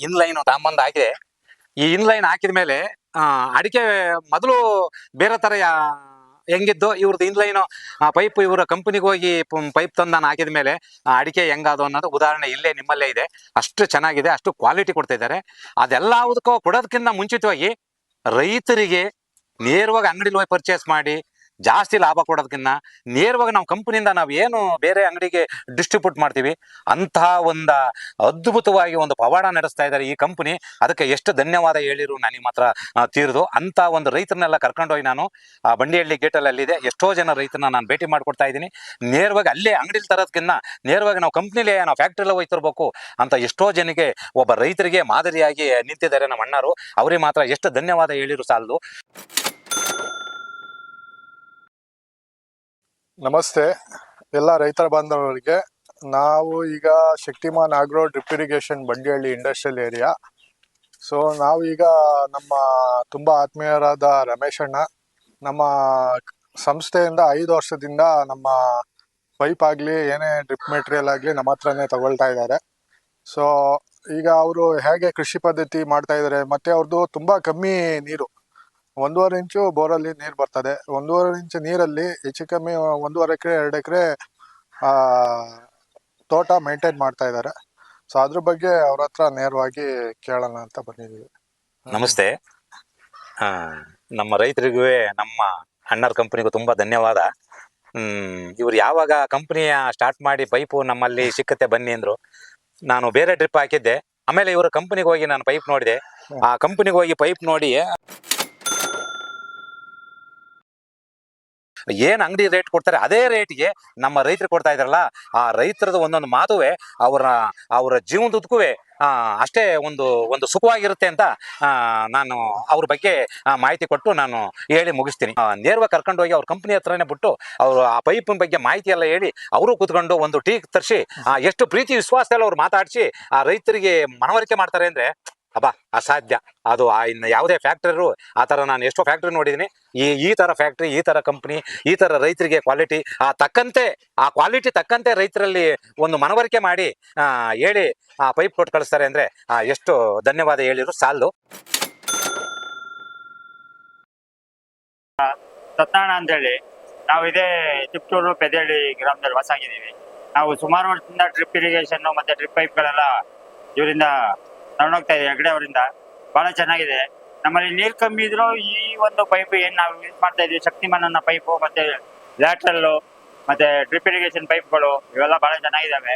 Inline ತಾಂಬಂದು ಹಾಕಿದೆ. ಈ inline ಹಾಕಿದ ಮೇಲೆ ಅಡಿಕೆ ಮೊದಲು ಬೇರೆ ತರ ಹೆಂಗಿದ್ದು ಇವ್ರದ್ದು ಇನ್ಲೈನ್ ಪೈಪ್ ಇವರ ಕಂಪನಿಗೆ ಹೋಗಿ ಪೈಪ್ ತಂದು ನಾನು ಹಾಕಿದ ಮೇಲೆ ಅಡಿಕೆ ಹೆಂಗಾದು ಅನ್ನೋದು ಉದಾಹರಣೆ ಇಲ್ಲೇ ನಿಮ್ಮಲ್ಲೇ ಇದೆ. ಅಷ್ಟು ಚೆನ್ನಾಗಿದೆ, ಅಷ್ಟು ಕ್ವಾಲಿಟಿ ಕೊಡ್ತಾ ಇದ್ದಾರೆ. ಅದೆಲ್ಲದಕ್ಕೂ ಕೊಡೋದಕ್ಕಿಂತ ಮುಂಚಿತವಾಗಿ ರೈತರಿಗೆ ನೇರವಾಗಿ ಅಂಗಡಿಲಿ ಹೋಗಿ ಪರ್ಚೇಸ್ ಮಾಡಿ ಜಾಸ್ತಿ ಲಾಭ ಕೊಡೋದಕ್ಕಿಂತ ನೇರವಾಗಿ ನಾವು ಕಂಪನಿಯಿಂದ ನಾವು ಏನು ಬೇರೆ ಅಂಗಡಿಗೆ ಡಿಸ್ಟ್ರಿಬ್ಯೂಟ್ ಮಾಡ್ತೀವಿ ಅಂತಹ ಒಂದು ಅದ್ಭುತವಾಗಿ ಒಂದು ಪವಾಡ ನಡೆಸ್ತಾ ಇದ್ದಾರೆ ಈ ಕಂಪನಿ. ಅದಕ್ಕೆ ಎಷ್ಟು ಧನ್ಯವಾದ ಹೇಳಿರು ನನಗೆ ಮಾತ್ರ ತೀರ್ದು. ಅಂತ ಒಂದು ರೈತರನ್ನೆಲ್ಲ ಕರ್ಕೊಂಡೋಗಿ ನಾನು ಬಂಡಿಹಳ್ಳಿ ಗೇಟಲ್ಲಿ ಅಲ್ಲಿದೆ ಎಷ್ಟೋ ಜನ ರೈತರನ್ನ ನಾನು ಭೇಟಿ ಮಾಡ್ಕೊಡ್ತಾ ಇದ್ದೀನಿ. ನೇರವಾಗಿ ಅಲ್ಲೇ ಅಂಗಡಿಲಿ ತರೋದಕ್ಕಿಂತ ನೇರವಾಗಿ ನಾವು ಕಂಪ್ನಿಲೇ ನಾವು ಫ್ಯಾಕ್ಟ್ರಿಲ್ಲ ಹೋಯ್ತಿರ್ಬೇಕು ಅಂತ ಎಷ್ಟೋ ಜನಕ್ಕೆ ಒಬ್ಬ ರೈತರಿಗೆ ಮಾದರಿಯಾಗಿ ನಿಂತಿದ್ದಾರೆ ನಮ್ಮ ಅಣ್ಣರು. ಅವರಿಗೆ ಮಾತ್ರ ಎಷ್ಟು ಧನ್ಯವಾದ ಹೇಳಿರು ಸಾಲದು. ನಮಸ್ತೆ ಎಲ್ಲ ರೈತರ ಬಾಂಧವರಿಗೆ. ನಾವು ಈಗ Shaktiman agro drip irrigation Bandihalli industrial area. So ನಾವು ಈಗ ನಮ್ಮ ತುಂಬ ಆತ್ಮೀಯರಾದ ರಮೇಶ್ ಅಣ್ಣ ನಮ್ಮ ಸಂಸ್ಥೆಯಿಂದ 5 ವರ್ಷದಿಂದ ನಮ್ಮ ಪೈಪ್ ಆಗಲಿ ಏನೇ ಡ್ರಿಪ್ ಮೆಟೀರಿಯಲ್ ಆಗಲಿ ನಮ್ಮ ಹತ್ರನೇ ತಗೊಳ್ತಾ ಇದ್ದಾರೆ. ಸೊ ಈಗ ಅವರು ಹೇಗೆ ಕೃಷಿ ಪದ್ಧತಿ ಮಾಡ್ತಾ ಇದ್ದಾರೆ, ಮತ್ತು ಅವ್ರದ್ದು ತುಂಬ ಕಮ್ಮಿ ನೀರು, 1.5 ಇಂಚು ಬೋರಲ್ಲಿ ನೀರು ಬರ್ತದೆ. 1.5 ಇಂಚು ನೀರಲ್ಲಿ ಹೆಚ್ಚು ಕಮ್ಮಿ 1.5 ಎಕರೆ 2 ಎಕರೆ ತೋಟ ಮೇಂಟೈನ್ ಮಾಡ್ತಾ ಇದ್ದಾರೆ. ಸೊ ಅದ್ರ ಬಗ್ಗೆ ಅವ್ರ ಹತ್ರ ನೇರವಾಗಿ ಕೇಳೋಣ ಅಂತ ಬಂದಿದ್ದೀವಿ. ನಮಸ್ತೆ. ನಮ್ಮ ರೈತರಿಗೂ ನಮ್ಮ ಅಣ್ಣರ ಕಂಪನಿಗೂ ತುಂಬಾ ಧನ್ಯವಾದ. ಇವ್ರು ಯಾವಾಗ ಕಂಪನಿಯ ಸ್ಟಾರ್ಟ್ ಮಾಡಿ ಪೈಪು ನಮ್ಮಲ್ಲಿ ಸಿಕ್ಕತ್ತೆ ಬನ್ನಿ ಅಂದ್ರು. ನಾನು ಬೇರೆ ಡ್ರಿಪ್ ಹಾಕಿದ್ದೆ. ಆಮೇಲೆ ಇವರ ಕಂಪನಿಗೆ ಹೋಗಿ ನಾನು ಪೈಪ್ ನೋಡಿದೆ. ಆ ಕಂಪನಿಗೆ ಹೋಗಿ ಪೈಪ್ ನೋಡಿ ಏನ್ ಅಂಗಡಿ ರೇಟ್ ಕೊಡ್ತಾರೆ ಅದೇ ರೇಟ್ಗೆ ನಮ್ಮ ರೈತರು ಕೊಡ್ತಾ ಇದಾರಲ್ಲ, ಆ ರೈತರದ್ದು ಒಂದೊಂದು ಮಾತುವೆ ಅವರ ಜೀವನದುದ್ದಕ್ಕೂ ಅಷ್ಟೇ ಒಂದು ಸುಖವಾಗಿರುತ್ತೆ ಅಂತ ನಾನು ಅವ್ರ ಬಗ್ಗೆ ಮಾಹಿತಿ ಕೊಟ್ಟು ನಾನು ಹೇಳಿ ಮುಗಿಸ್ತೀನಿ. ನೇರವಾಗಿ ಕರ್ಕೊಂಡು ಹೋಗಿ ಅವ್ರ ಕಂಪನಿ ಹತ್ರನೇ ಬಿಟ್ಟು ಅವರು ಆ ಪೈಪಿನ ಬಗ್ಗೆ ಮಾಹಿತಿ ಎಲ್ಲ ಹೇಳಿ ಅವರು ಕೂತ್ಕೊಂಡು ಒಂದು ಟೀ ತರಿಸಿ ಎಷ್ಟು ಪ್ರೀತಿ ವಿಶ್ವಾಸದಲ್ಲಿ ಅವ್ರು ಮಾತಾಡಿಸಿ ಆ ರೈತರಿಗೆ ಮನವರಿಕೆ ಮಾಡ್ತಾರೆ ಅಂದ್ರೆ ಅಬ್ಬಾ ಅಸಾಧ್ಯ. ಅದು ಇನ್ನು ಯಾವುದೇ ಫ್ಯಾಕ್ಟರಿ ಆ ಥರ ನಾನು ಎಷ್ಟೋ ಫ್ಯಾಕ್ಟ್ರಿ ನೋಡಿದ್ದೀನಿ. ಈ ಥರ ಫ್ಯಾಕ್ಟ್ರಿ, ಈ ಥರ ಕಂಪ್ನಿ, ಈ ಥರ ರೈತರಿಗೆ ಕ್ವಾಲಿಟಿ ಆ ಕ್ವಾಲಿಟಿ ತಕ್ಕಂತೆ ರೈತರಲ್ಲಿ ಒಂದು ಮನವರಿಕೆ ಮಾಡಿ ಹೇಳಿ ಆ ಪೈಪ್ ಕೊಟ್ಟು ಕಳಿಸ್ತಾರೆ ಅಂದ್ರೆ ಎಷ್ಟು ಧನ್ಯವಾದ ಹೇಳಿದ್ರು ಸಾಲದು. ಸತ್ನಾರಾಯಣ ಅಂತೇಳಿ ನಾವು ಇದೇ ಚಿಪ್ಟೂರು ಪೆದಳ್ಳಿ ಗ್ರಾಮದಲ್ಲಿ ವಾಸ ಆಗಿದ್ದೀವಿ. ನಾವು ಸುಮಾರು ವರ್ಷದಿಂದ ಡ್ರಿಪ್ ಇರಿಗೇಷನ್ ಮತ್ತೆ ಡ್ರಿಪ್ ಪೈಪ್ಗಳೆಲ್ಲ ಇವರಿಂದ ತಗೊಂಡೋಗ್ತಾ ಇದೆ ಹೆಗ್ಡೆ ಅವರಿಂದ. ಬಹಳ ಚೆನ್ನಾಗಿದೆ. ನಮ್ಮಲ್ಲಿ ನೀರು ಕಮ್ಮಿ ಇದ್ರು ಈ ಒಂದು ಪೈಪ್ ಏನ್ ನಾವು ಯೂಸ್ ಮಾಡ್ತಾ ಇದೀವಿ ಶಕ್ತಿಮಾನ್ ಅನ್ನೋ ಪೈಪು ಮತ್ತೆ ಲ್ಯಾಟ್ರಲ್ಲು ಮತ್ತೆ ಡ್ರಿಪ್ ಇರಿಗೇಷನ್ ಪೈಪ್ಗಳು ಇವೆಲ್ಲ ಬಹಳ ಚೆನ್ನಾಗಿದ್ದಾವೆ.